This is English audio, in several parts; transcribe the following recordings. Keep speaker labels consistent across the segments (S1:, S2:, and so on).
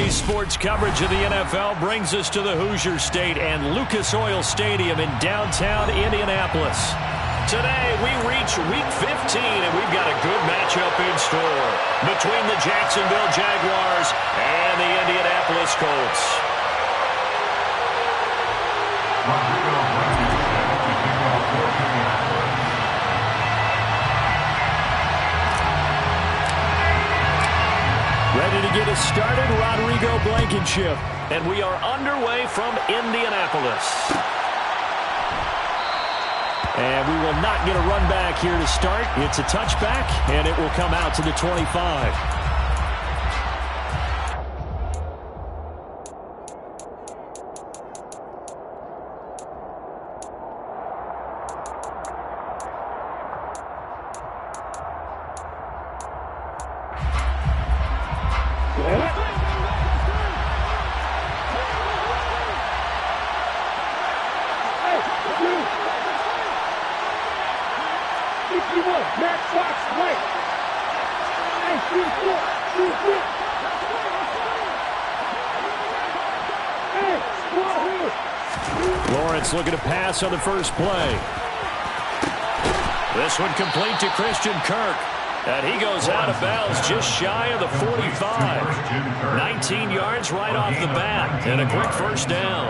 S1: Today's sports coverage of the NFL brings us to the Hoosier State and Lucas Oil Stadium in downtown Indianapolis. Today, we reach Week 15, and we've got a good matchup in store between the Jacksonville Jaguars and the Indianapolis Colts. Ready to get us started, Rodrigo Blankenship. And we are underway from Indianapolis. And we will not get a run back here to start. It's a touchback, and it will come out to the 25. Lawrence looking to pass on the first play. This one complete to Christian Kirk. And he goes out of bounds just shy of the 45. 19 yards right off the bat. And a quick first down.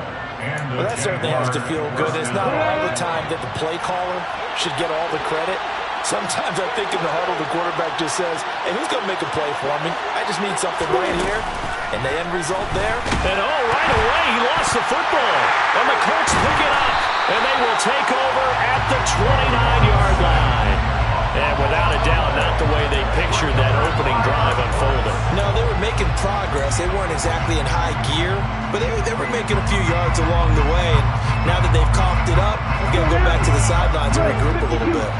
S2: Well, that certainly has to feel good. It's not all the time that the play caller should get all the credit. Sometimes I think in the huddle, the quarterback just says, hey, who's going to make a play for me? I just need something right here. And the end result there.
S1: And right away, he lost the football. And the Colts pick it up. And they will take over at the 29-yard line. And without a doubt, not the way they pictured that opening drive unfolding.
S2: No, they were making progress. They weren't exactly in high gear, but they were making a few yards along the way. And now that they've coughed it up, we're going to go back to the sidelines and regroup a little bit.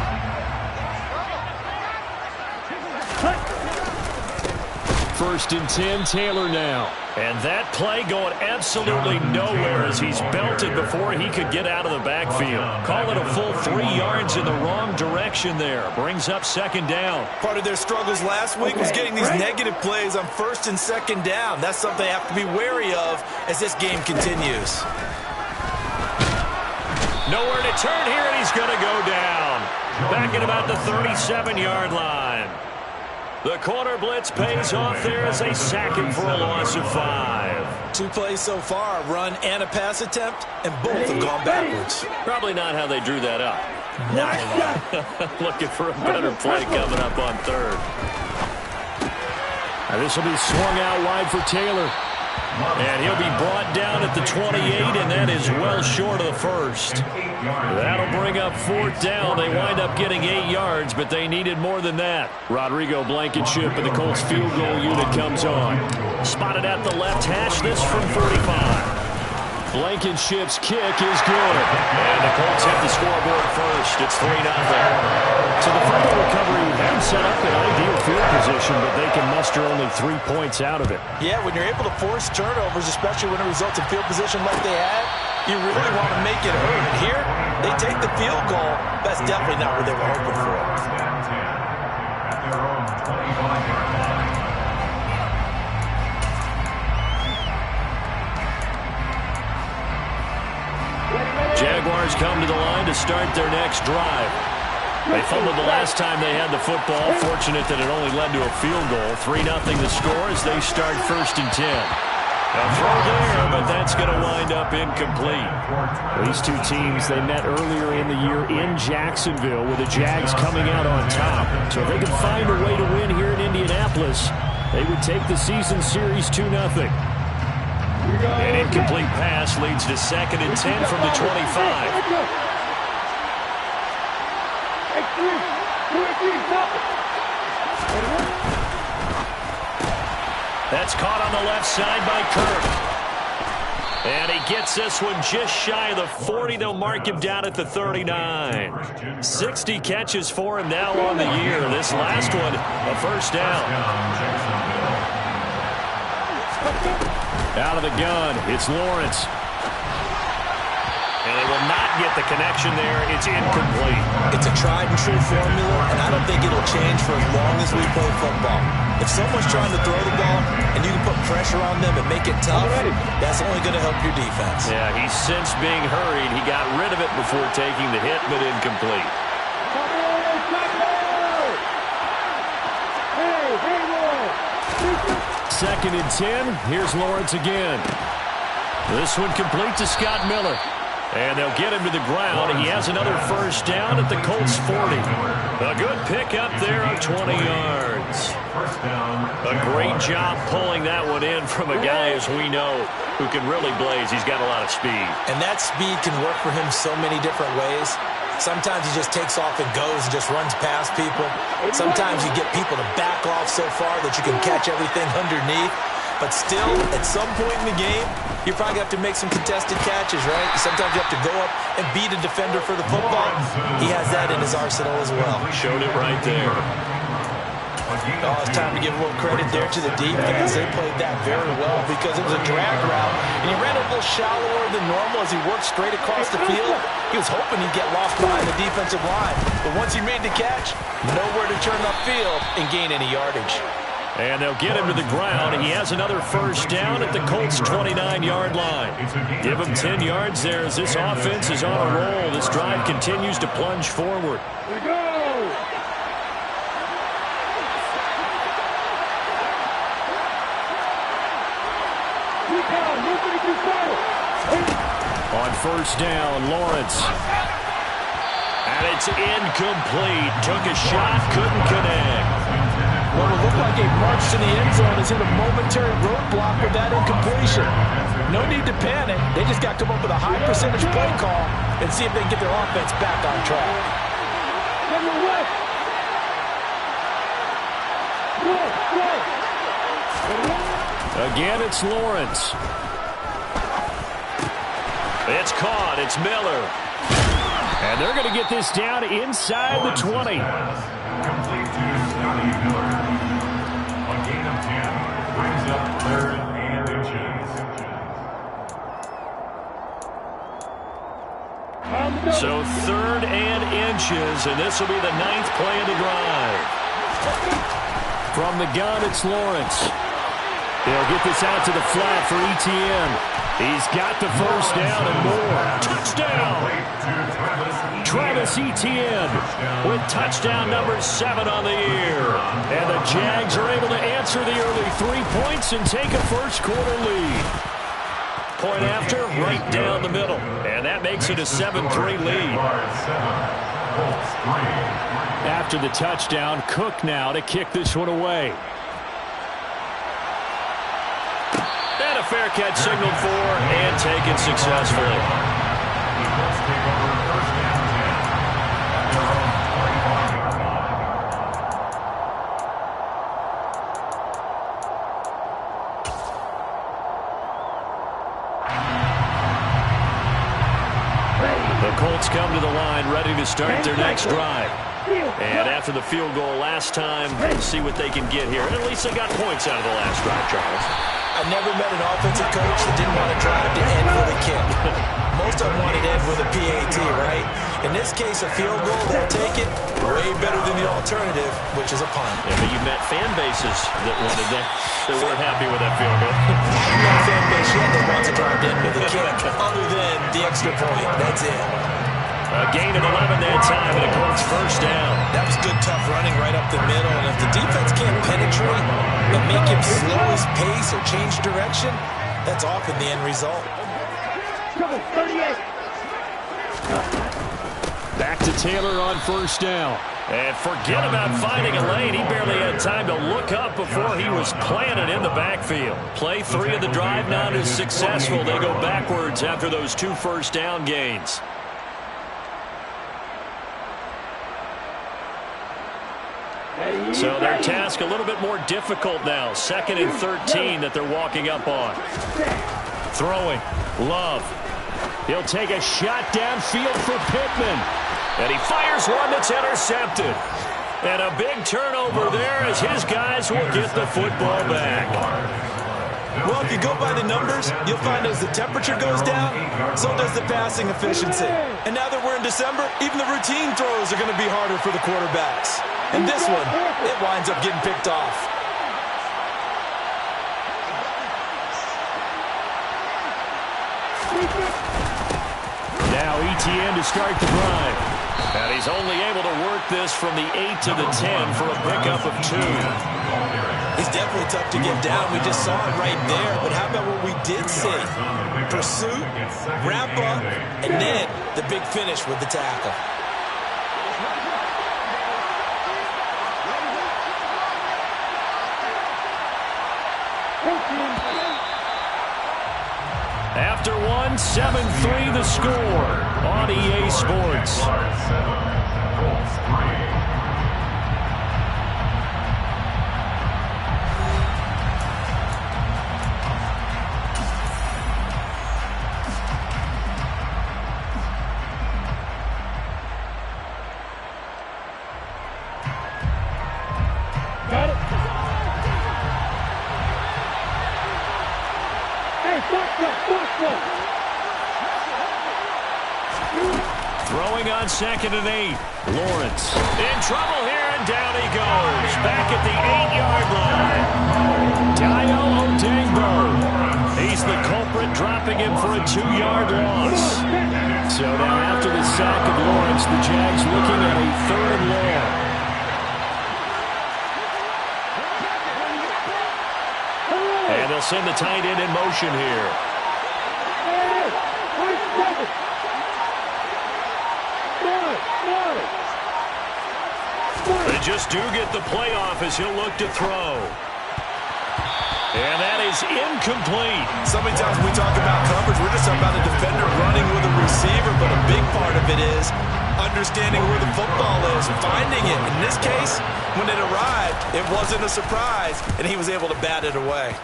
S1: First and 10, Taylor now. And that play going absolutely nowhere as he's belted before he could get out of the backfield. Call it a full 3 yards in the wrong direction there. Brings up second down.
S2: Part of their struggles last week was getting these negative plays on first and second down. That's something they have to be wary of as this game continues.
S1: Nowhere to turn here, and he's going to go down. Back at about the 37-yard line. The corner blitz pays off there as they sack him for a loss of 5.
S2: 2 plays so far, a run and a pass attempt, and both have gone backwards.
S1: Probably not how they drew that up.
S2: Not at all.
S1: Looking for a better play coming up on third. Now this will be swung out wide for Taylor. And he'll be brought down at the 28, and that is well short of the first. That'll bring up fourth down. They wind up getting 8 yards, but they needed more than that. Rodrigo Blankenship and the Colts field goal unit comes on. Spotted at the left hash, this from 45. Blankenship's kick is good. And the Colts hit the scoreboard first. It's 3-0. So the fumble recovery had set up an ideal field position, but they can muster only 3 points out of it.
S2: Yeah, when you're able to force turnovers, especially when it results in field position like they had, you really want to make it hurt. Here, they take the field goal. That's definitely not what they were hoping for.
S1: Jaguars come to the line to start their next drive. They fumbled the last time they had the football. Fortunate that it only led to a field goal. 3-0 the score as they start first and 10. A throw there, but that's going to wind up incomplete. These two teams, they met earlier in the year in Jacksonville with the Jags coming out on top. So if they can find a way to win here in Indianapolis, they would take the season series 2-0. An incomplete pass leads to second and 10 from the 25. That's caught on the left side by Kirk. And he gets this one just shy of the 40. They'll mark him down at the 39. 60 catches for him now on the year. This last one, a first down. Out of the gun, it's Lawrence. And they will not get the connection there. It's incomplete.
S2: It's a tried and true formula, and I don't think it'll change for as long as we play football. If someone's trying to throw the ball and you can put pressure on them and make it tough, that's only going to help your defense.
S1: Yeah, he's since being hurried. He got rid of it before taking the hit, but incomplete. Second and 10. Here's Lawrence again. This one complete to Scott Miller. And they'll get him to the ground. He has another first down at the Colts 40. A good pickup there of 20 yards. A great job pulling that one in from a guy, as we know, who can really blaze. He's got a lot of speed.
S2: And that speed can work for him so many different ways. Sometimes he just takes off and goes and just runs past people. Sometimes you get people to back off so far that you can catch everything underneath. But still, at some point in the game, you probably have to make some contested catches, right? Sometimes you have to go up and beat a defender for the football. He has that in his arsenal as well.
S1: Showed it right there.
S2: Oh, it's time to give a little credit there to the defense. They played that very well because it was a drag route, and he ran a little shallower than normal as he worked straight across the field. He was hoping he'd get lost behind the defensive line, but once he made the catch, nowhere to turn upfield and gain any yardage.
S1: And they'll get him to the ground. He has another first down at the Colts' 29-yard line. Give him 10 yards there as this offense is on a roll. This drive continues to plunge forward.
S3: Here we go!
S1: On first down, Lawrence. And it's incomplete. Took a shot, couldn't connect.
S2: What will look like a march to the end zone has hit a momentary roadblock with that incompletion. No need to panic. They just got to come up with a high percentage play call and see if they can get their offense back on track.
S1: Again, it's Lawrence. It's caught. It's Miller. And they're going to get this down inside the 20.
S3: Complete to Scotty Miller. A gain of 10 brings up third and inches.
S1: So third and inches, and this will be the 9th play of the drive. From the gun, it's Lawrence. They'll get this out to the flat for ETN. He's got the first down and more. Touchdown! Travis Etienne with touchdown number 7 on the year. And the Jags are able to answer the early 3 points and take a first-quarter lead. Point after, right down the middle. And that makes it a 7-3 lead. After the touchdown, Cook now to kick this one away. And a fair catch signaled for and taken successfully. The Colts come to the line ready to start their next drive. And after the field goal last time, we'll see what they can get here. And at least they got points out of the last drive, Charles.
S2: I never met an offensive coach that didn't want to drive to end with a kick. Most of them wanted to end with a PAT, right? In this case, a field goal, they'll take it way better than the alternative, which is a punt.
S1: Yeah, but you met fan bases that wanted that. They weren't happy with that field goal.
S2: I don't know fan base yet that wants to drive to end with a kick, other than the extra point. That's it.
S1: A gain of 11 that time, and a Colts first down.
S2: That was good, tough running right up the middle. And if the defense can't penetrate and make him slow his pace or change direction, that's often the end result.
S1: Back to Taylor on first down. And forget about finding a lane. He barely had time to look up before he was planted in the backfield. Play 3 of the drive not as successful. They go backwards after those 2 first down gains. So their task a little bit more difficult now. 2nd and 13 that they're walking up on. Throwing. Love. He'll take a shot downfield for Pittman. And he fires one that's intercepted. And a big turnover there as his guys will get the football back.
S2: Well, if you go by the numbers, you'll find as the temperature goes down, so does the passing efficiency. And now that we're in December, even the routine throws are going to be harder for the quarterbacks. And this one, it winds up getting picked off.
S1: Etienne to start the drive. And he's only able to work this from the 8 to the 10 for a pickup of 2.
S2: It's definitely tough to get down. We just saw it right there. But how about what we did see? Pursuit, wrap up, and then the big finish with the tackle.
S1: After one, 7-3 the score on EA Sports. Throwing on 2nd and 8. Lawrence in trouble here, and down he goes. Back at the 8-yard line. Dio Odegbo. He's the culprit, dropping him for a 2-yard loss. So now after the sack of Lawrence, the Jags looking at a 3rd and long. And they'll send the tight end in motion here. They just do get the playoff as he'll look to throw. And that is incomplete.
S2: So many times we talk about coverage, we're just talking about a defender running with a receiver, but a big part of it is understanding where the football is, finding it. In this case, when it arrived, it wasn't a surprise, and he was able to bat it away.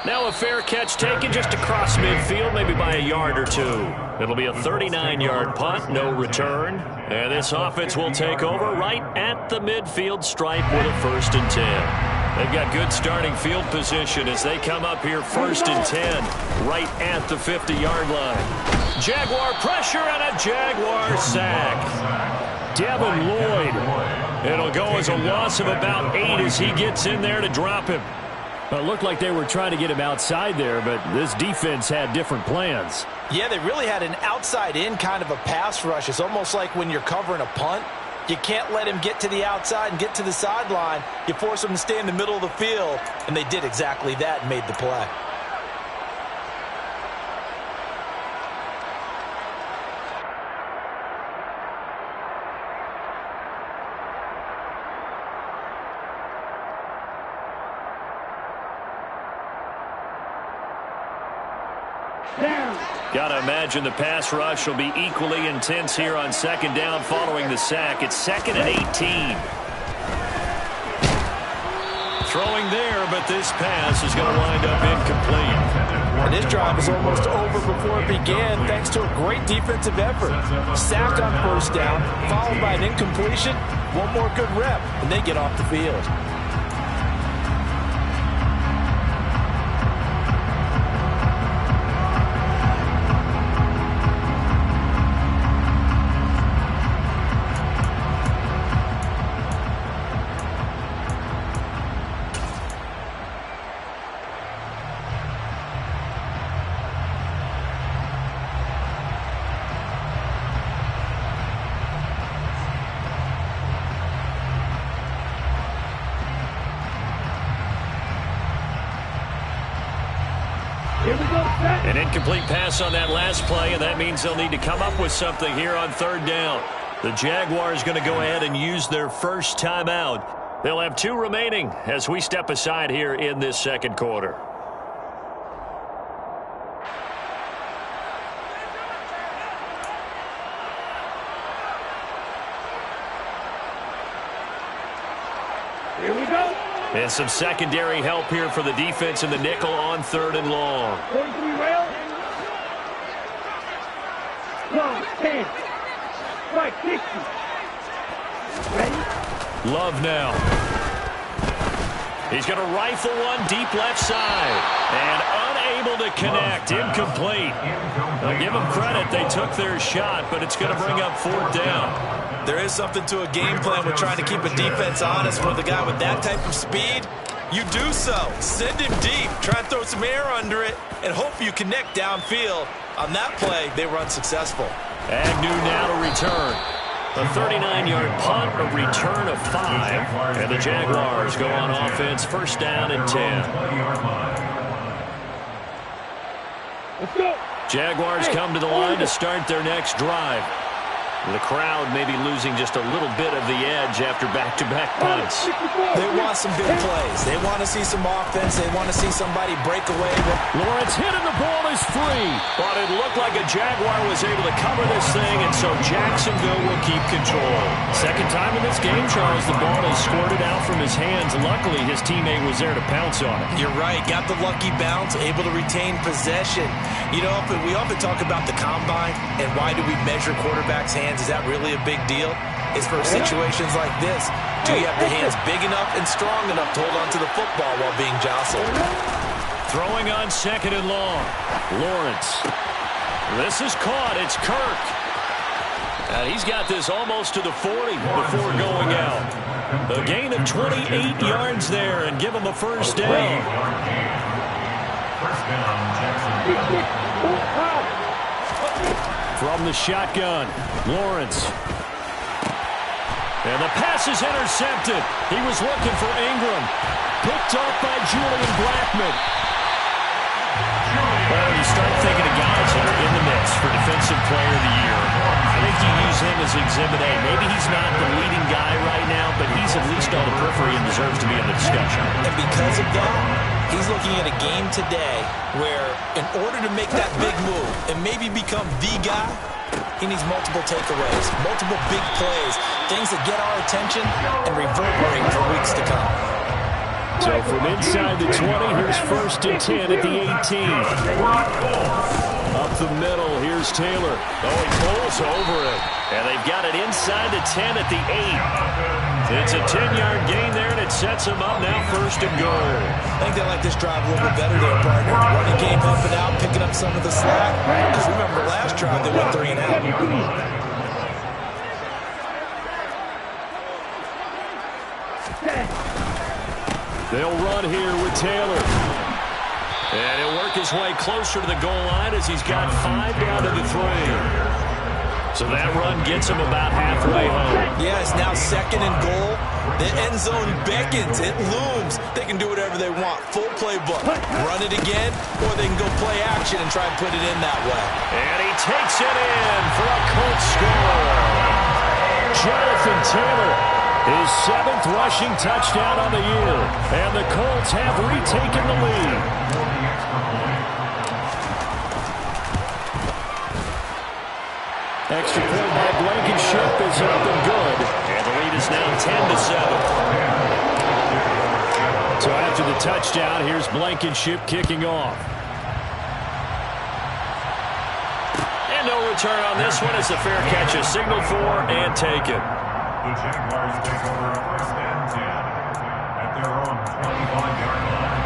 S1: Now a fair catch taken just across midfield, maybe by a yard or 2. It'll be a 39-yard punt, no return. And this offense will take over right at the midfield stripe with a 1st and 10. They've got good starting field position as they come up here 1st and 10, right at the 50-yard line. Jaguar pressure and a Jaguar sack. Devin Lloyd. It'll go as a loss of about 8 as he gets in there to drop him. Well, it looked like they were trying to get him outside there, but this defense had different plans.
S2: Yeah, they really had an outside-in kind of a pass rush. It's almost like when you're covering a punt, you can't let him get to the outside and get to the sideline. You force him to stay in the middle of the field, and they did exactly that and made the play.
S1: Got to imagine the pass rush will be equally intense here on 2nd down following the sack. It's 2nd and 18. Throwing there, but this pass is going to wind up incomplete.
S2: And this drive is almost over before it began thanks to a great defensive effort. Sack on 1st down, followed by an incompletion. One more good rep, and they get off the field.
S1: An incomplete pass on that last play, and that means they'll need to come up with something here on 3rd down. The Jaguars going to go ahead and use their first timeout. They'll have 2 remaining as we step aside here in this 2nd quarter.
S4: Here we go.
S1: And some secondary help here for the defense in the nickel on 3rd and long.
S4: 43 rail. 10. Strike 60. Ready?
S1: Love now. He's going to rifle one deep left side. And unable to connect. Incomplete. I'll give them credit. They took their shot, but it's going to bring up 4th down.
S2: There is something to a game plan with trying to keep a defense honest. With a guy with that type of speed, you do so. Send him deep. Try and throw some air under it and hope you connect downfield. On that play, they were unsuccessful.
S1: Agnew now to return. A 39-yard punt, a return of 5. And the Jaguars go on offense, first down and 10.
S4: Let's go.
S1: Jaguars come to the line to start their next drive. The crowd may be losing just a little bit of the edge after back-to-back punts.
S2: They want some big plays. They want to see some offense. They want to see somebody break away.
S1: Lawrence hit and the ball is free. But it looked like a Jaguar was able to cover this thing, and so Jacksonville will keep control. Second time in this game, Charles, the ball is squirted out from his hands. Luckily, his teammate was there to pounce on it.
S2: You're right. Got the lucky bounce, able to retain possession. You know, we often talk about the combine and why do we measure quarterbacks' hands. Is that really a big deal? It's for situations like this. Do you have the hands big enough and strong enough to hold on to the football while being jostled?
S1: Throwing on second and long. Lawrence. This is caught. It's Kirk. He's got this almost to the 40 before going out. A gain of 28 yards there and give him a first down.
S3: First down, Jacksonville.
S1: From the shotgun, Lawrence. And the pass is intercepted. He was looking for Ingram. Picked up by Julian Blackman. Well, you start thinking of guys that are in the mix for Defensive Player of the Year. I think you use him as Exhibit A. Maybe he's not the leading guy right now, but he's at least on the periphery and deserves to be in the discussion.
S2: And because of that, he's looking at a game today where in order to make that big move and maybe become the guy, he needs multiple takeaways, multiple big plays, things that get our attention and reverberate for weeks to come.
S1: So from inside the 20, here's first and 10 at the 18. Up the middle, here's Taylor. Oh, he pulls over it. And they've got it inside the 10 at the 8. It's a 10-yard gain there, and it sets them up now first and goal.
S2: I think they like this drive a little bit better there, partner. Running game up and out, picking up some of the slack. Because remember, last drive they went 3 and out.
S1: They'll run here with Taylor. And he'll work his way closer to the goal line as he's got 5 down to the 3. So that run gets him about halfway home.
S2: Yeah, it's now second and goal. The end zone beckons. It looms. They can do whatever they want. Full playbook. Run it again, or they can go play action and try and put it in that way.
S1: And he takes it in for a Colts score. Jonathan Taylor, his 7th rushing touchdown on the year. And the Colts have retaken the lead. Extra point by Blankenship is up and good. And the lead is now 10-7. So after the touchdown, here's Blankenship kicking off. And no return on this one as the fair catch is signaled for and taken.
S3: The Jaguars take over first and 10 at their own 25-yard line.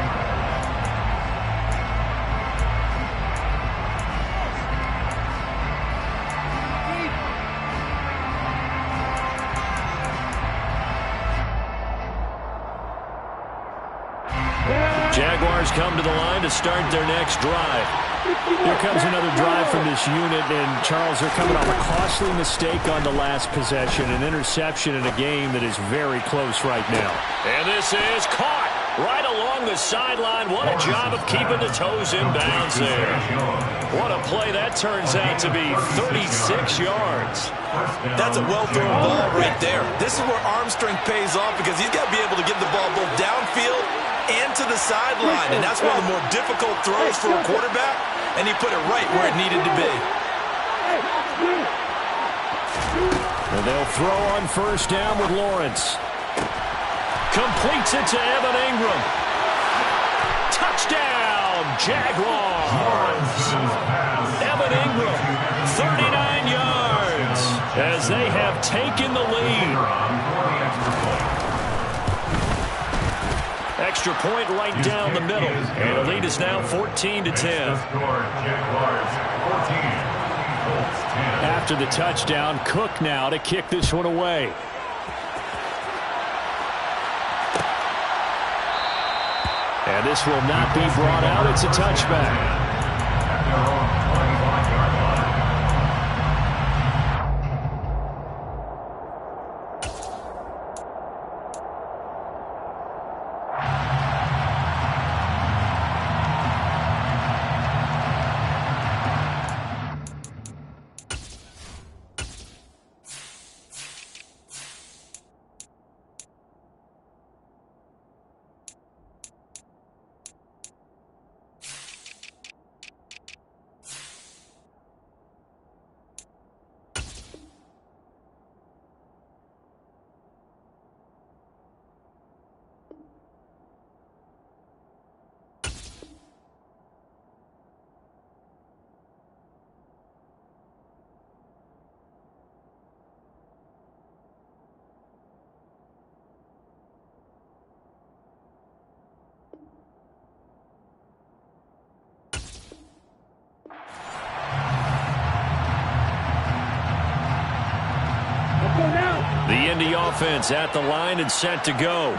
S1: Jaguars come to the line to start their next drive. Here comes another drive from this unit, and Charles, they're coming off a costly mistake on the last possession, an interception in a game that is very close right now. And this is caught right along the sideline. What a job of keeping the toes in bounds there. What a play that turns out to be, 36 yards.
S2: That's a well-thrown ball right there. This is where arm strength pays off because he's got to be able to get the ball both downfield and to the sideline, and that's one of the more difficult throws for a quarterback, and he put it right where it needed to be.
S1: And they'll throw on first down with Lawrence. Completes it to Evan Ingram. Touchdown, Jaguars. Evan Ingram, 39 yards, as they have taken the lead. Extra point right down the middle. And the lead is now 14-10. After the touchdown, Cook now to kick this one away. And this will not be brought out. It's a touchback. The Indy offense at the line and set to go.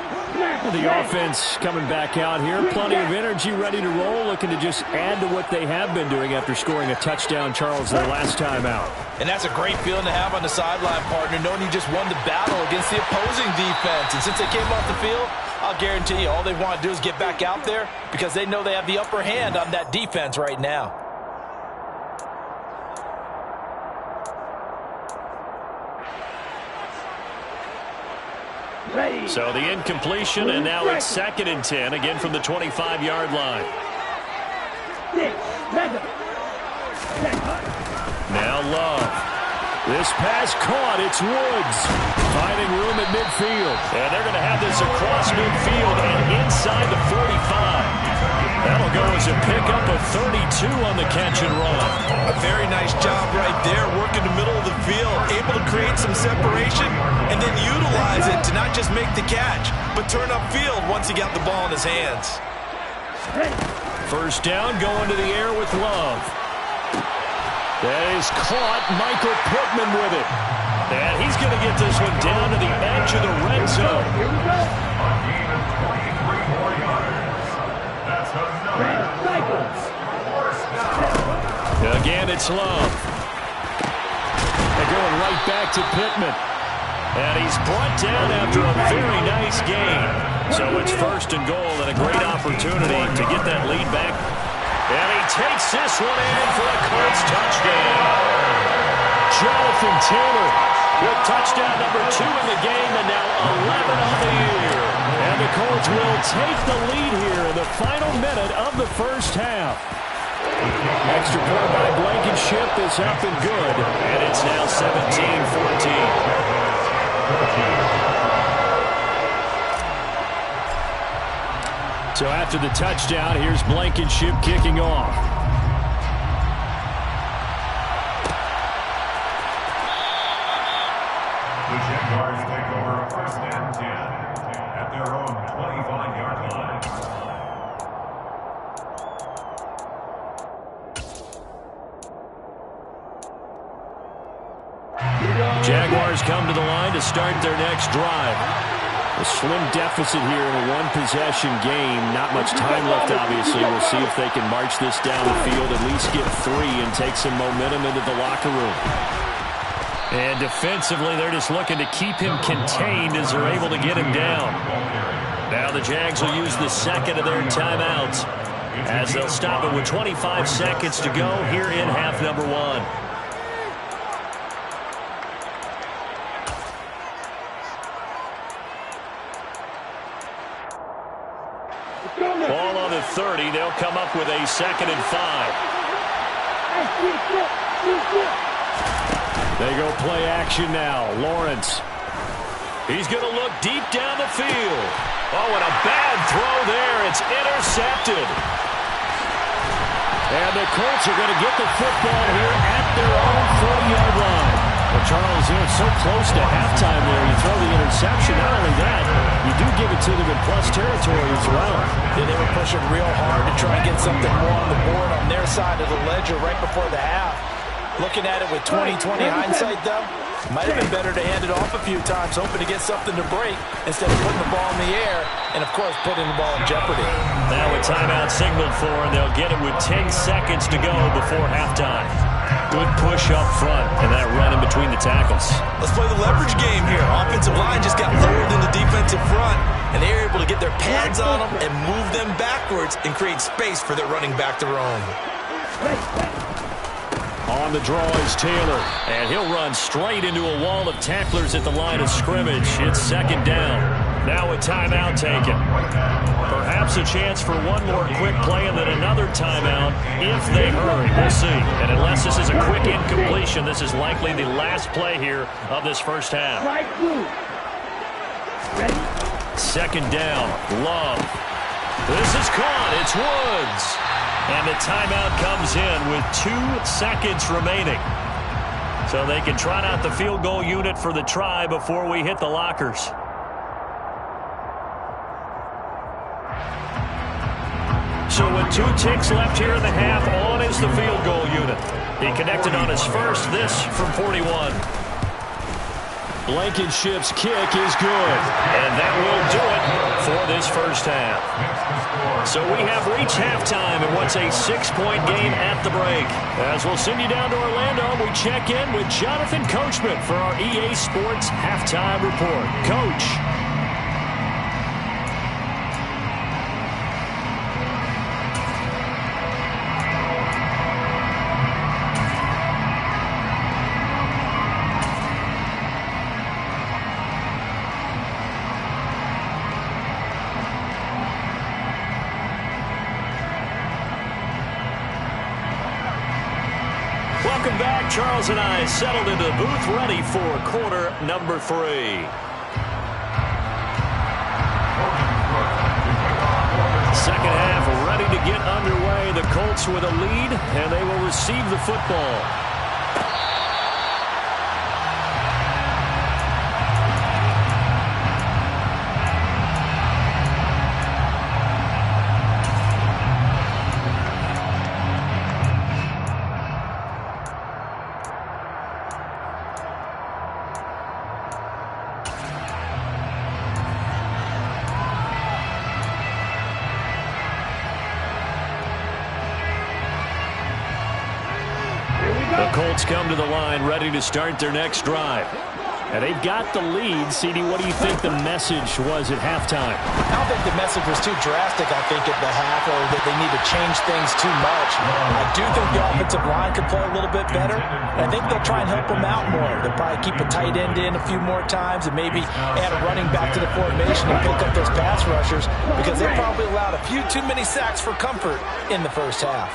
S1: The offense coming back out here. Plenty of energy, ready to roll, looking to just add to what they have been doing after scoring a touchdown, Charles, their last time out.
S2: And that's a great feeling to have on the sideline, partner, knowing you just won the battle against the opposing defense. And since they came off the field, I'll guarantee you all they want to do is get back out there because they know they have the upper hand on that defense right now.
S1: So the incompletion, and now it's 2nd and 10, again from the 25-yard line. Now Love. This pass caught. It's Woods finding room at midfield. And they're going to have this across midfield and inside the 45. That'll go as a pickup of 32 on the catch and run.
S2: A very nice job right there, working the middle of the field, able to create some separation and then utilize it to not just make the catch, but turn upfield once he got the ball in his hands.
S1: First down, going to the air with Love. That is caught. Michael Pittman with it. And he's going to get this one down to the edge of the red zone. Again, it's Love. They're going right back to Pittman. And he's brought down after a very nice gain. So it's 1st and goal and a great opportunity to get that lead back. And he takes this one in for a Colts touchdown. Jonathan Taylor with touchdown number 2 in the game and now 11 on the year. And the Colts will take the lead here in the final minute of the first half. Extra point by Blankenship is up and good. And it's now 17-14. So after the touchdown, here's Blankenship kicking off.
S3: The Jaguars take over 1st and 10 at their own 25-yard line.
S1: Jaguars come to the line to start their next drive. A slim deficit here in a one-possession game. Not much time left, obviously. We'll see if they can march this down the field, at least get 3 and take some momentum into the locker room. And defensively, they're just looking to keep him contained as they're able to get him down. Now the Jags will use the 2nd of their timeouts as they'll stop it with 25 seconds to go here in half number 1. Ball on the 30. They'll come up with a 2nd and 5. They go play action now. Lawrence. He's going to look deep down the field. Oh, and a bad throw there. It's intercepted. And the Colts are going to get the football here at their own 40-yard line. Well, Charles, it's so close to halftime there. You throw the interception. Not only that, you do give it to them in plus territory as well.
S2: Yeah, they were pushing real hard to try and get something more on the board on their side of the ledger right before the half. Looking at it with 20/20 hindsight, though, might have been better to hand it off a few times, hoping to get something to break instead of putting the ball in the air and, of course, putting the ball in jeopardy.
S1: Now a timeout signaled for, and they'll get it with 10 seconds to go before halftime. Good push up front and that run in between the tackles.
S2: Let's play the leverage game here. Offensive line just got lowered in the defensive front, and they were able to get their pads on them and move them backwards and create space for their running back to roam.
S1: On the draw is Taylor, and he'll run straight into a wall of tacklers at the line of scrimmage. It's 2nd down. Now a timeout taken. Perhaps a chance for one more quick play and then another timeout if they hurry. We'll see. And unless this is a quick incompletion, this is likely the last play here of this first half. 2nd down. Love. This is caught. It's Woods. And the timeout comes in with 2 seconds remaining. So they can trot out the field goal unit for the try before we hit the lockers. So with 2 ticks left here in the half, on is the field goal unit. He connected on his first, this from 41. Blankenship's kick is good. And that will do it for this first half. So we have reached halftime in what's a 6-point game at the break. As we'll send you down to Orlando, we check in with Jonathan Coachman for our EA Sports Halftime Report. Coach. Welcome back. Charles and I settled into the booth, ready for quarter number 3. Second half ready to get underway. The Colts with a lead, and they will receive the football. The Colts come to the line ready to start their next drive. And they've got the lead. CD, what do you think the message was at halftime?
S2: I don't think the message was too drastic, I think, at the half, or that they need to change things too much. I do think the offensive line could play a little bit better. And I think they'll try and help them out more. They'll probably keep a tight end in a few more times and maybe add a running back to the formation and pick up those pass rushers, because they probably allowed a few too many sacks for comfort in the first half.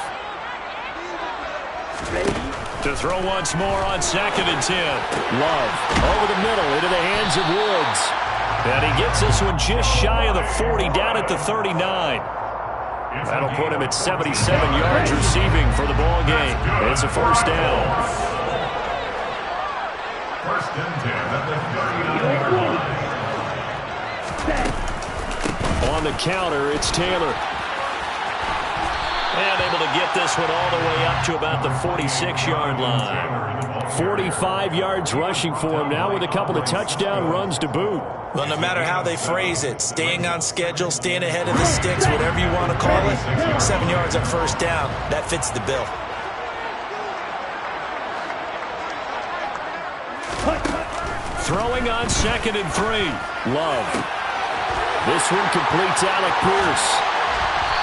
S1: To throw once more on 2nd and 10. Love over the middle into the hands of Woods. And he gets this one just shy of the 40, down at the 39. That'll put him at 77 yards receiving for the ball game. It's a first down.
S3: First and 10 at the 39-yard line.
S1: On the counter, it's Taylor. And able to get this one all the way up to about the 46-yard line. 45 yards rushing for him now with a couple of touchdown runs to boot.
S2: Well, no matter how they phrase it, staying on schedule, staying ahead of the sticks, whatever you want to call it, 7 yards on first down, that fits the bill.
S1: Throwing on 2nd and 3. Love. This one completes Alec Pierce.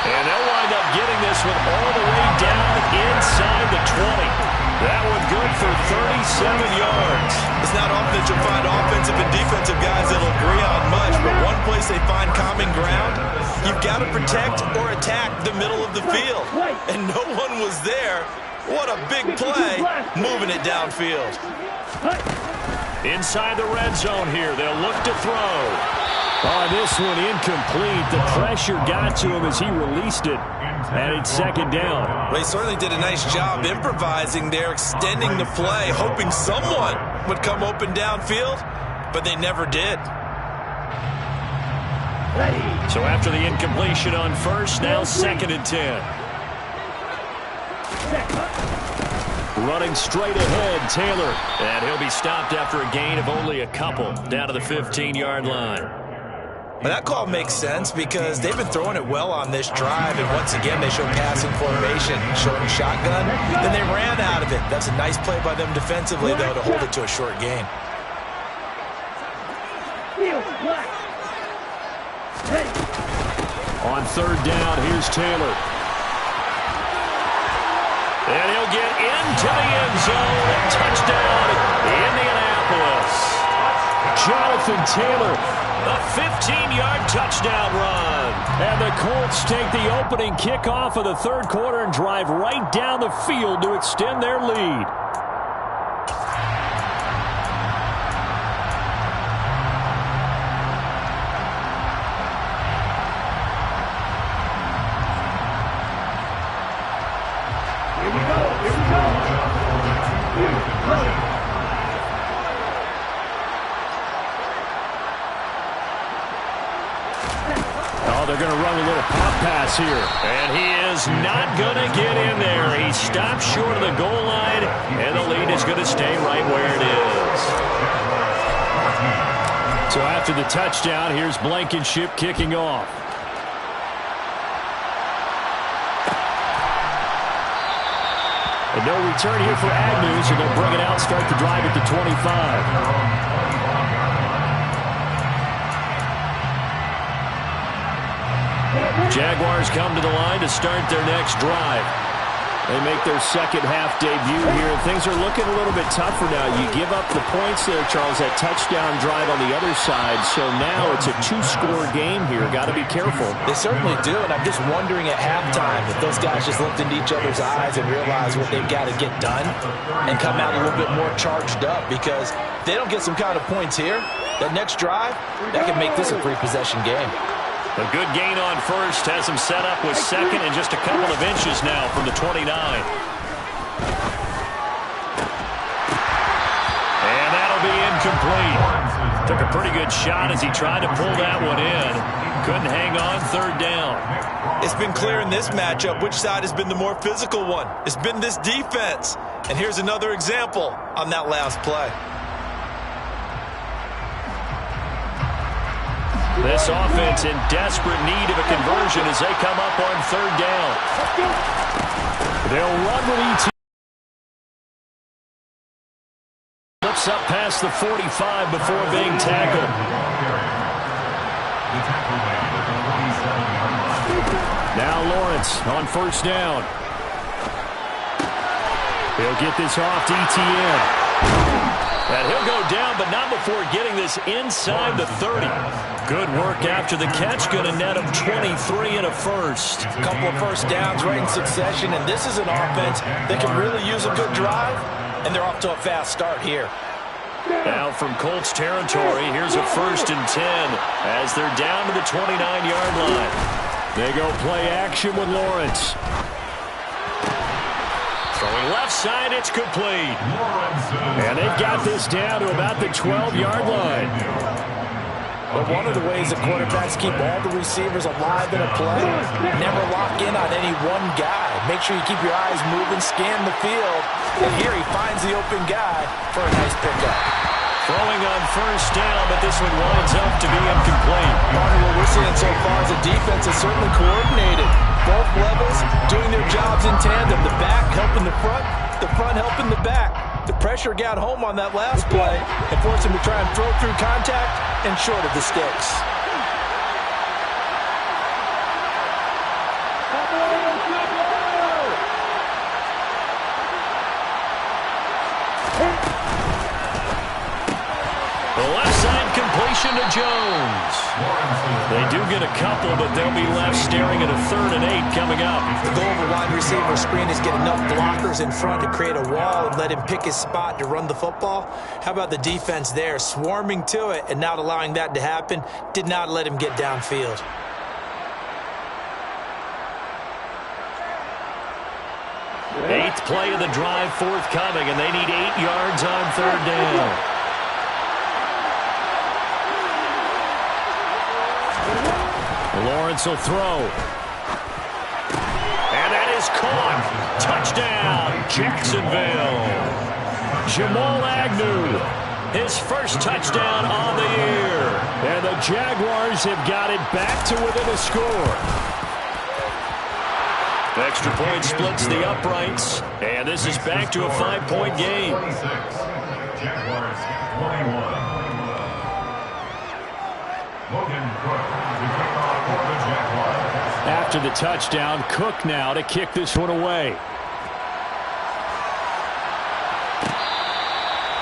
S1: And they'll wind up getting this one all the way down inside the 20. That one good for 37 yards.
S5: It's not often that you'll find offensive and defensive guys that'll agree on much, but one place they find common ground, you've got to protect or attack the middle of the field. And no one was there. What a big play, moving it downfield.
S1: Inside the red zone here, they'll look to throw. Oh, this one incomplete. The pressure got to him as he released it. And it's 2nd down.
S5: Well, he certainly did a nice job improvising there, extending the play, hoping someone would come open downfield, but they never did.
S1: So after the incompletion on first, now 2nd and 10. Running straight ahead, Taylor. And he'll be stopped after a gain of only a couple, down to the 15-yard line.
S2: But that call makes sense because they've been throwing it well on this drive, and once again they show passing formation, showing shotgun, then they ran out of it. That's a nice play by them defensively, though, to hold it to a short gain.
S1: On 3rd down, here's Taylor. And he'll get into the end zone. Touchdown, Indianapolis. Jonathan Taylor. A 15-yard touchdown run. And the Colts take the opening kickoff of the 3rd quarter and drive right down the field to extend their lead.
S4: Here we go.
S1: Oh, they're going to run a little pop pass here. And he is not going to get in there. He stops short of the goal line, and the lead is going to stay right where it is. So after the touchdown, here's Blankenship kicking off. And no return here for Agnew, so they'll bring it out, start the drive at the 25. Jaguars come to the line to start their next drive. They make their second half debut here. Things are looking a little bit tougher now. You give up the points there, Charles, that touchdown drive on the other side. So now it's a two-score game here. Got to be careful.
S2: They certainly do, and I'm just wondering at halftime if those guys just looked into each other's eyes and realized what they've got to get done and come out a little bit more charged up, because if they don't get some kind of points here, that next drive, that can make this a three-possession game.
S1: A good gain on first has him set up with second and just a couple of inches now from the 29. And that'll be incomplete. Took a pretty good shot as he tried to pull that one in. Couldn't hang on, third down.
S5: It's been clear in this matchup which side has been the more physical one. It's been this defense. And here's another example on that last play.
S1: This offense in desperate need of a conversion as they come up on third down. They'll run with ET. Flips up past the 45 before being tackled. Now Lawrence on first down. He'll get this off to ETN. And he'll go down, but not before getting this inside the 30. Good work after the catch. Going to net him 23 and a first.
S2: A couple of first downs right in succession, and this is an offense that can really use a good drive, and they're off to a fast start here.
S1: Now from Colts territory, here's a 1st and 10 as they're down to the 29-yard line. They go play action with Lawrence. Throwing left side, it's complete. And they've got this down to about the 12-yard line.
S2: But one of the ways that quarterbacks keep all the receivers alive in a play, never lock in on any one guy. Make sure you keep your eyes moving, scan the field. And here he finds the open guy for a nice pickup.
S1: Throwing on first down, but this one winds up to be incomplete.
S2: Part of what we're seeing so far is the defense is certainly coordinated. Both levels doing their jobs in tandem. The back helping the front helping the back. The pressure got home on that last play and forced him to try and throw through contact and short of the sticks.
S1: The left side completion to Jones. They do get a couple, but they'll be left staring at a 3rd and 8 coming up.
S2: The goal of a wide receiver screen is get enough blockers in front to create a wall and let him pick his spot to run the football. How about the defense there, swarming to it and not allowing that to happen? Did not let him get downfield.
S1: Eighth play of the drive forthcoming, and they need 8 yards on third down. Lawrence will throw. And that is caught. Touchdown, Jacksonville. Jamal Agnew, his first touchdown on the year. And the Jaguars have got it back to within a score. Extra point splits the uprights. And this is back to a 5-point game.
S3: Jaguars 21. Logan Cook to kick off for the Jaguars.
S1: After the touchdown, Cook now to kick this one away.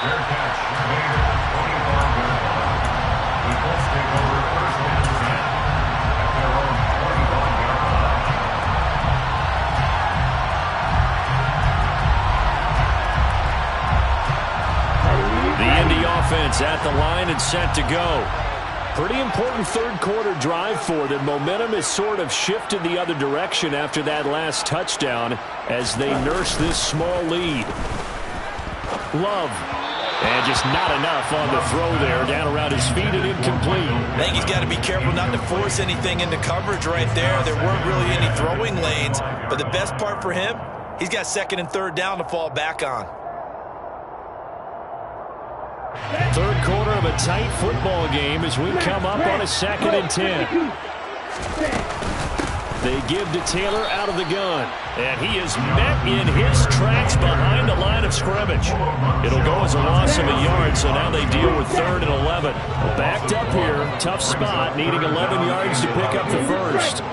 S3: Fair catch made at the 25-yard line. The Colts take over 1st and 10 at their own 25-yard line.
S1: The Indy offense at the line and set to go. Pretty important third quarter drive for them. Momentum has sort of shifted the other direction after that last touchdown as they nurse this small lead. Love. And just not enough on the throw there. Down around his feet and incomplete.
S5: I think he's got to be careful not to force anything into coverage right there. There weren't really any throwing lanes. But the best part for him, he's got 2nd and 3rd down to fall back on.
S1: Third quarter of a tight football game as we come up on a 2nd and 10. They give to Taylor out of the gun. And he is met in his tracks behind the line of scrimmage. It'll go as a loss of a yard, so now they deal with 3rd and 11. Backed up here, tough spot, needing 11 yards to pick up the first.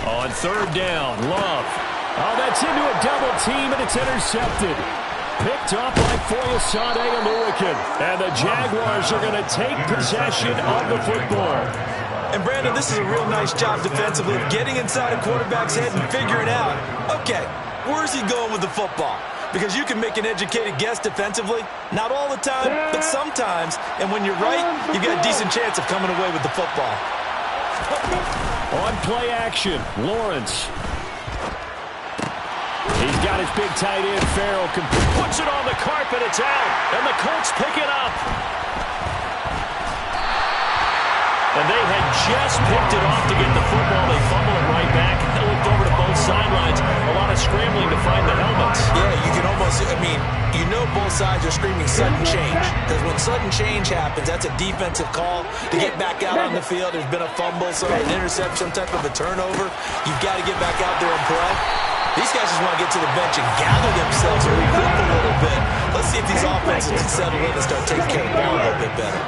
S1: On 3rd down, Love. Oh, that's into a double team, and it's intercepted. Picked off by Foyesade Oluwakin. And the Jaguars are going to take possession of the football.
S2: And, Brandon, this is a real nice job defensively of getting inside a quarterback's head and figuring out, okay, where's he going with the football? Because you can make an educated guess defensively. Not all the time, but sometimes. And when you're right, you've got a decent chance of coming away with the football.
S1: On play action, Lawrence. He's got his big tight end, Farrell. Puts it on the carpet. It's out. And the Colts pick it up. And they had just picked it off to get the football. They fumble it right back. They looked over to both sidelines. A lot of scrambling to find the helmets.
S2: Yeah, you can almost, I mean, you know both sides are screaming sudden change. Because when sudden change happens, that's a defensive call to get back out on the field. There's been a fumble, an interception, some type of a turnover. You've got to get back out there and play. These guys just want to get to the bench and gather themselves and regroup a little bit. Let's see if these offenses can settle in and start taking care of the ball a little bit better.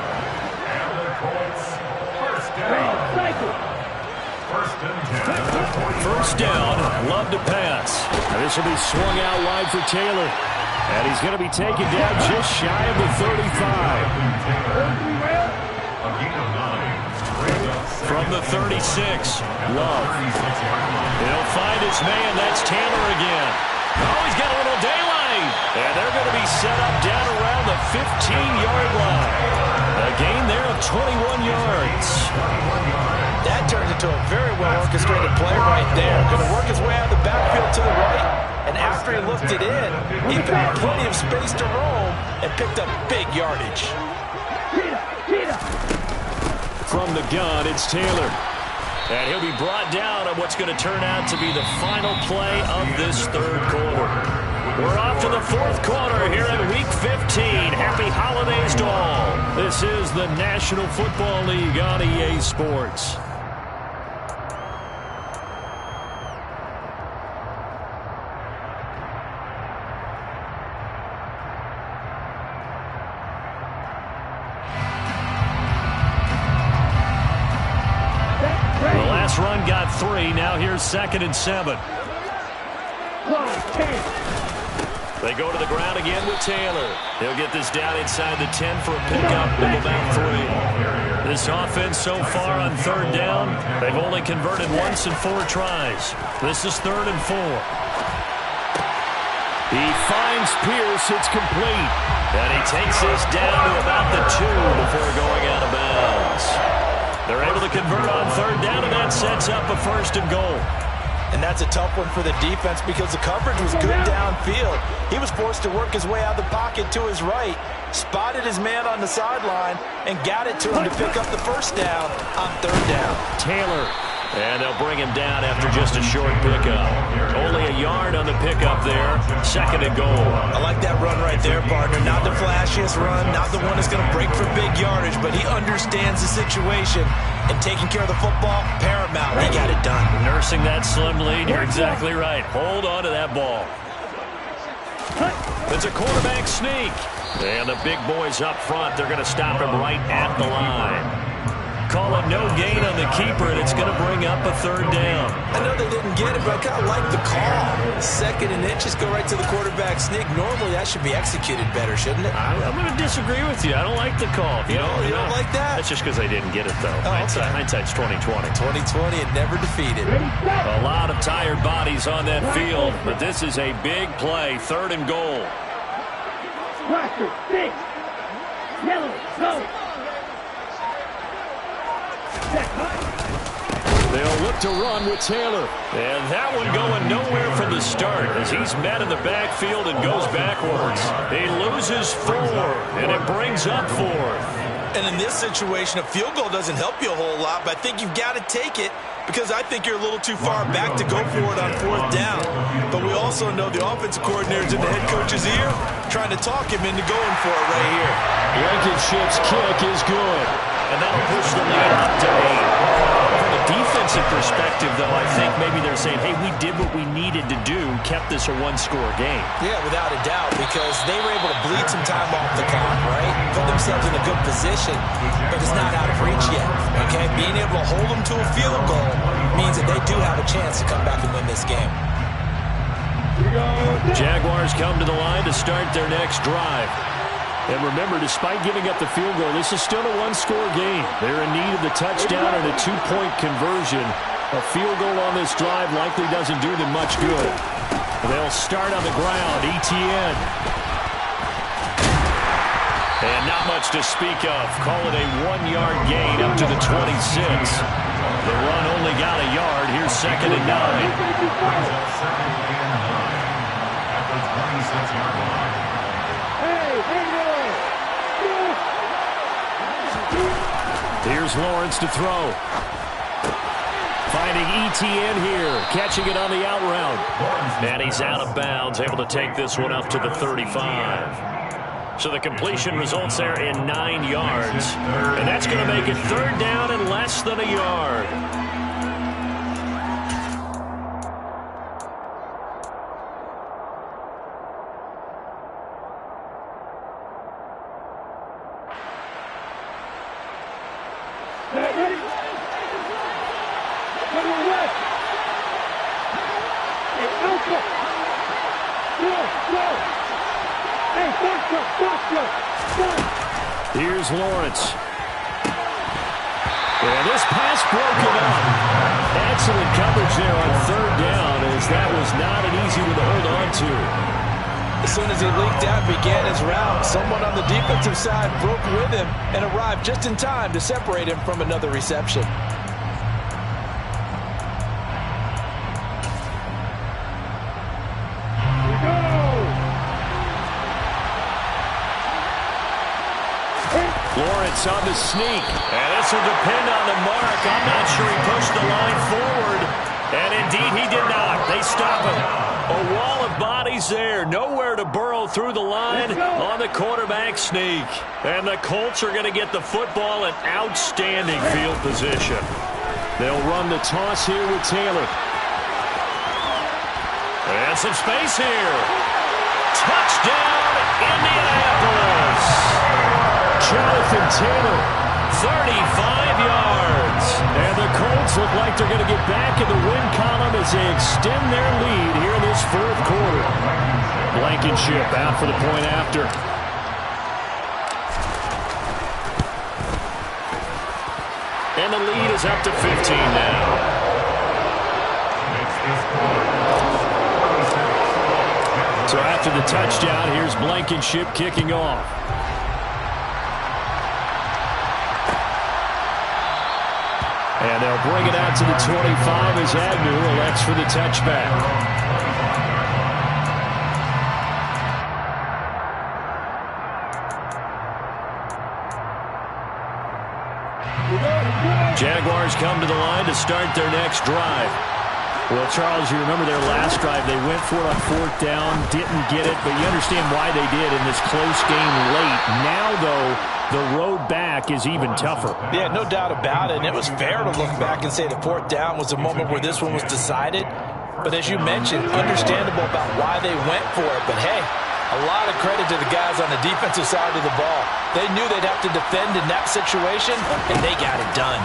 S1: First down, Love to pass. And this will be swung out wide for Taylor. And he's going to be taken down just shy of the 35. From the 36, Love. He'll find his man. That's Taylor again. Oh, he's got a little daylight. And they're going to be set up down around the 15-yard line. A gain there of 21 yards.
S2: That turns into a very well-orchestrated play right there. Going to work his way out of the backfield to the right. And after he looked it in, he found plenty of space to roam and picked up big yardage.
S1: From the gun, it's Taylor. And he'll be brought down on what's going to turn out to be the final play of this 3rd quarter. We're off to the 4th quarter here in Week 15. Happy holidays to all. This is the National Football League on EA Sports. Run got 3. Now here's 2nd and 7. They go to the ground again with Taylor. He'll get this down inside the 10 for a pickup of about 3. This offense so far on 3rd down, they've only converted once in 4 tries. This is 3rd and 4. He finds Pierce. It's complete. And he takes this down to about the 2 before going out of bounds. They're able to convert on 3rd down, and that sets up a 1st and goal.
S2: And that's a tough one for the defense because the coverage was good downfield. He was forced to work his way out of the pocket to his right, spotted his man on the sideline, and got it to him to pick up the 1st down on 3rd down.
S1: Taylor, and they'll bring him down after just a short pickup. Only a yard on the pickup there. 2nd and goal.
S2: I like that run right there, partner. Not the flashiest run, not the one that's going to break for big yardage, but he understands the situation. And taking care of the football, paramount. He got it done.
S1: Nursing that slim lead, you're exactly right. Hold on to that ball. It's a quarterback sneak. And the big boys up front, they're going to stop him right at the line. Call it no gain on the keeper, and it's going to bring up a 3rd down.
S2: I know they didn't get it, but I kind of like the call. 2nd and inches, go right to the quarterback sneak. Normally, that should be executed better, shouldn't it?
S1: I'm going to disagree with you. I don't like the call.
S2: You don't like that?
S1: That's just because they didn't get it, though.
S2: Oh, okay.
S1: Hindsight's 20/20.
S2: 20/20 and never defeated.
S1: A lot of tired bodies on that field, but this is a big play. 3rd and goal.
S4: Roster, 6. Yellow, go.
S1: They'll look to run with Taylor. And that one going nowhere from the start as he's met in the backfield and goes backwards. He loses 4, and it brings up 4th.
S2: And in this situation, a field goal doesn't help you a whole lot, but I think you've got to take it
S5: because I think you're a little too far back to go for it on 4th down. But we also know the offensive coordinator's in the head coach's ear, trying to talk him into going for it right here.
S1: Blankenship's kick is good, and that'll push the lead up to 8. From a defensive perspective, though, I think maybe they're saying, hey, we did what we needed to do, kept this a one-score game.
S2: Yeah, without a doubt, because they were able to bleed some time off the clock, right? Put themselves in a good position, but it's not out of reach yet, okay? Being able to hold them to a field goal means that they do have a chance to come back and win this game.
S1: Jaguars come to the line to start their next drive. And remember, despite giving up the field goal, this is still a one-score game. They're in need of the touchdown and a 2-point conversion. A field goal on this drive likely doesn't do them much good. They'll start on the ground. Etienne. And not much to speak of. Call it a 1-yard gain up to the 26. The run only got a yard. Here's 2nd and 9.
S3: At the 26-yard line.
S1: Here's Lawrence to throw. Finding Etienne here. Catching it on the out route. And he's out of bounds. Able to take this one up to the 35. So the completion results there in 9 yards. And that's going to make it 3rd down and less than a yard. Here's Lawrence. And this pass broken up. Excellent coverage there on 3rd down, as that was not an easy one to hold on to.
S2: As soon as he leaked out and began his route, someone on the defensive side broke with him and arrived just in time to separate him from another reception.
S1: Lawrence on the sneak. And this will depend on the mark. I'm not sure he pushed the line forward. And indeed, he did not. They stop him. A wall of bodies there. Nowhere to burrow through the line on the quarterback sneak. And the Colts are going to get the football in outstanding field position. They'll run the toss here with Taylor. And some space here. Touchdown, Indianapolis. Jonathan Taylor, 35 yards. And the Colts look like they're going to get back in the win column as they extend their lead here in this 4th quarter. Blankenship out for the point after. And the lead is up to 15 now. So after the touchdown, here's Blankenship kicking off. And they'll bring it out to the 25 as Agnew elects for the touchback. Jaguars come to the line to start their next drive. Well, Charles, you remember their last drive. They went for it on 4th down, didn't get it, but you understand why they did in this close game late. Now, though, the road back is even tougher.
S2: Yeah, no doubt about it. And it was fair to look back and say the 4th down was the moment where this one was decided. But as you mentioned, understandable about why they went for it. But, hey, a lot of credit to the guys on the defensive side of the ball. They knew they'd have to defend in that situation, and they got it done.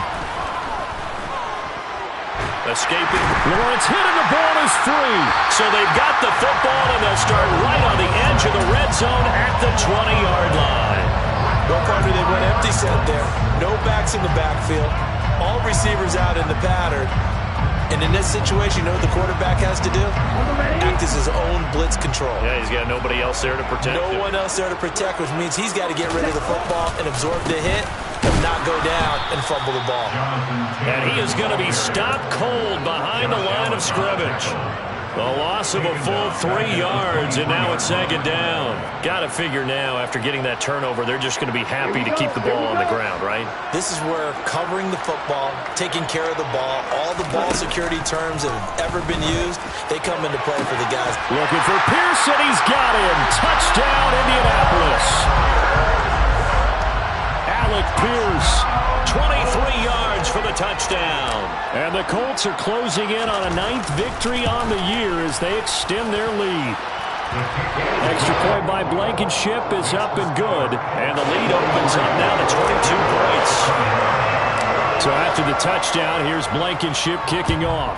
S1: Escaping. Lawrence hit and the ball is free. So they've got the football and they'll start right on the edge of the red zone at the 20-yard line.
S2: Well, partner, they went empty set there. No backs in the backfield. All receivers out in the pattern. And in this situation, you know what the quarterback has to do? Act as his own blitz control.
S1: Yeah, he's got nobody else there to protect him.
S2: No one else there to protect, which means he's got to get rid of the football and absorb the hit and not go down and fumble the ball.
S1: And he is going to be stopped cold behind the line of scrimmage. A loss of a full 3 yards, and now it's second down. Got to figure now, after getting that turnover, they're just going to be happy to keep the ball on the ground, right?
S2: This is where covering the football, taking care of the ball, all the ball security terms that have ever been used, they come into play for the guys.
S1: Looking for Pearson. He's got him. Touchdown, Indianapolis. Alec Pierce, 23 yards for the touchdown. And the Colts are closing in on a 9th victory on the year as they extend their lead. Extra point by Blankenship is up and good. And the lead opens up now to 22 points. So after the touchdown, here's Blankenship kicking off.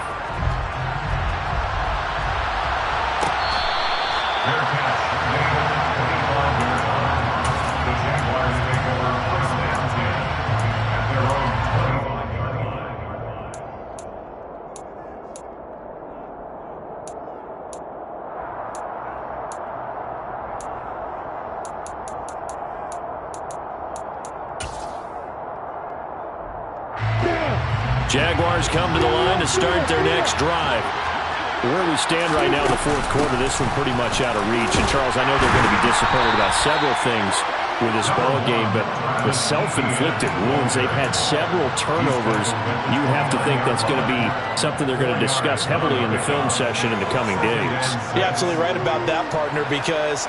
S1: Jaguars come to the line to start their next drive. Where we stand right now in the fourth quarter, this one pretty much out of reach. And, Charles, I know they're going to be disappointed about several things with this ball game, but the self-inflicted wounds, they've had several turnovers. You have to think that's going to be something they're going to discuss heavily in the film session in the coming days.
S2: You're absolutely right about that, partner, because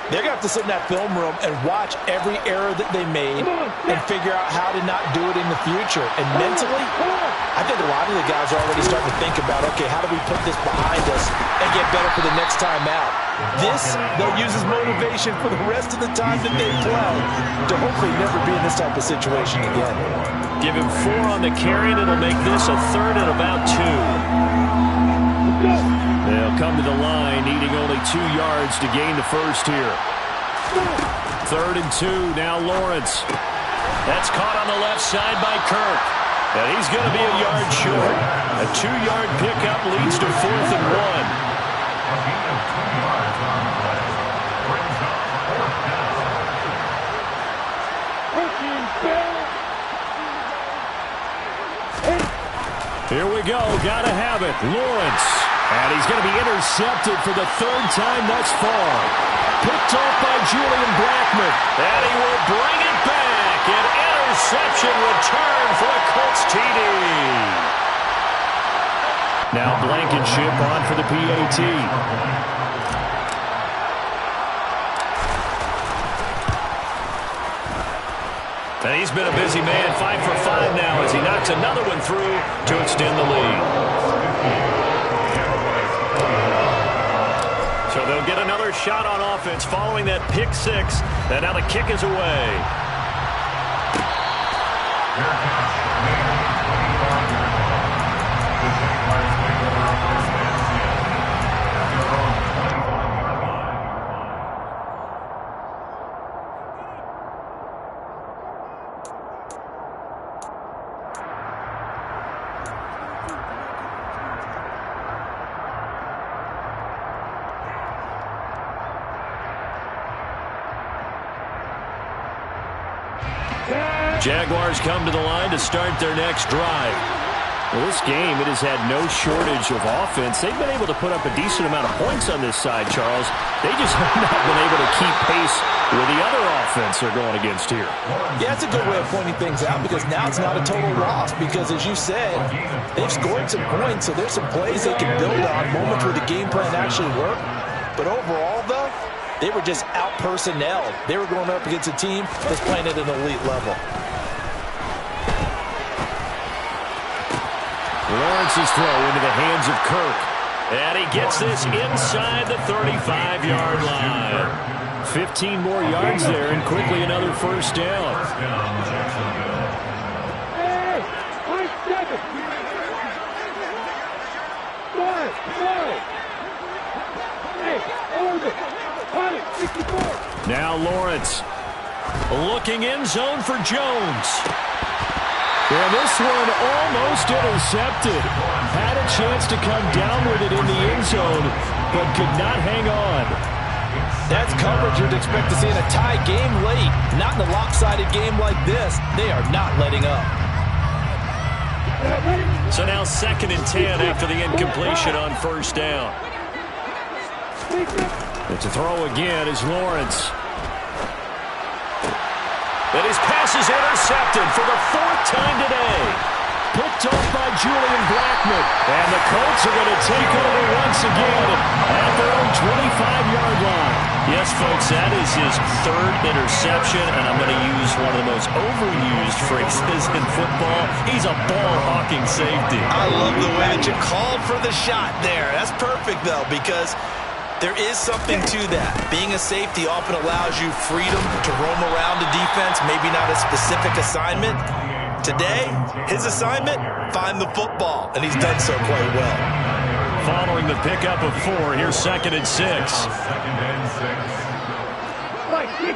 S2: they're going to have to sit in that film room and watch every error that they made and figure out how to not do it in the future. And mentally, I think a lot of the guys are already starting to think about, okay, how do we put this behind us and get better for the next time out? This, they'll use as motivation for the rest of the time that they play to hopefully never be in this type of situation again.
S1: Give him 4 on the carry, and it'll make this a 3rd and about 2. They'll come to the line, needing only 2 yards to gain the first here. 3rd and 2, now Lawrence. That's caught on the left side by Kirk. And he's going to be a yard short. A 2-yard pickup leads to 4th and 1. Here we go, gotta have it. Lawrence. And he's going to be intercepted for the 3rd time thus far. Picked off by Julian Blackmon. And he will bring it back. An interception return for a Colts TD. Now Blankenship on for the PAT. And he's been a busy man, 5 for 5 now as he knocks another one through to extend the lead. So they'll get another shot on offense following that pick 6. And now the kick is away. Jaguars come to the line to start their next drive. Well, this game, it has had no shortage of offense. They've been able to put up a decent amount of points on this side, Charles. They just have not been able to keep pace with the other offense they're going against here.
S2: Yeah, that's a good way of pointing things out because now it's not a total loss because, as you said, they've scored some points, so there's some plays they can build on, moments where the game plan actually worked. But overall, though, they were just out-personnelled. They were going up against a team that's playing at an elite level.
S1: Lawrence's throw into the hands of Kirk. And he gets this inside the 35-yard line. 15 more yards there and quickly another first down.
S4: Hey, 7. 5. Hey, over. 164.
S1: Now Lawrence looking end zone for Jones. And this one almost intercepted. Had a chance to come down with it in the end zone, but could not hang on.
S2: That's coverage you'd expect to see in a tie game late. Not in a lopsided game like this. They are not letting up.
S1: So now 2nd and 10 after the incompletion on first down. And to throw again is Lawrence. And his pass is intercepted for the 4th time today. Picked off by Julian Blackmon. And the Colts are going to take over once again at their own 25-yard line. Yes, folks, that is his 3rd interception, and I'm going to use one of the most overused phrases in football. He's a ball-hawking safety.
S5: I love the way that you called for the shot there. That's perfect, though, because there is something to that. Being a safety often allows you freedom to roam around the defense, maybe not a specific assignment. Today, his assignment, find the football, and he's done so quite well.
S1: Following the pickup of 4, here's 2nd and 6.
S3: 2nd and 6.
S4: Mike, 60.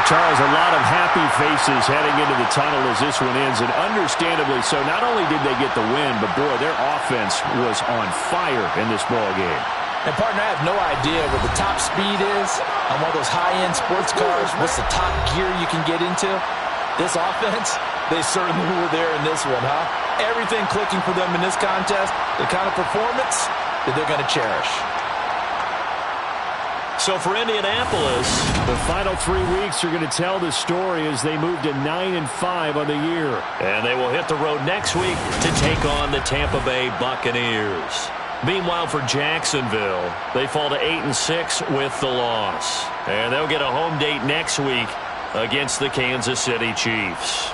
S1: Charles, a lot of happy faces heading into the tunnel as this one ends, and understandably so. Not only did they get the win, but, boy, their offense was on fire in this ball game.
S2: And, partner, I have no idea what the top speed is on one of those high-end sports cars. What's the top gear you can get into? This offense, they certainly were there in this one, huh? Everything clicking for them in this contest, the kind of performance that they're going to cherish.
S1: So for Indianapolis, the final 3 weeks are going to tell the story as they move to 9-5 on the year. And they will hit the road next week to take on the Tampa Bay Buccaneers. Meanwhile, for Jacksonville, they fall to 8-6 with the loss. And they'll get a home date next week against the Kansas City Chiefs.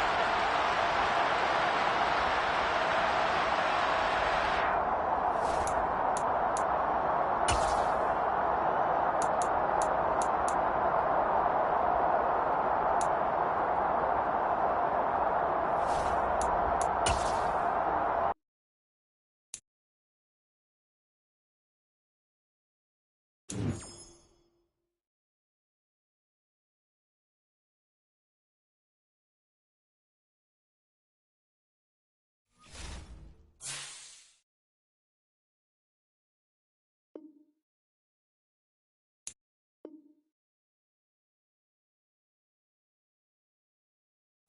S3: Thank you.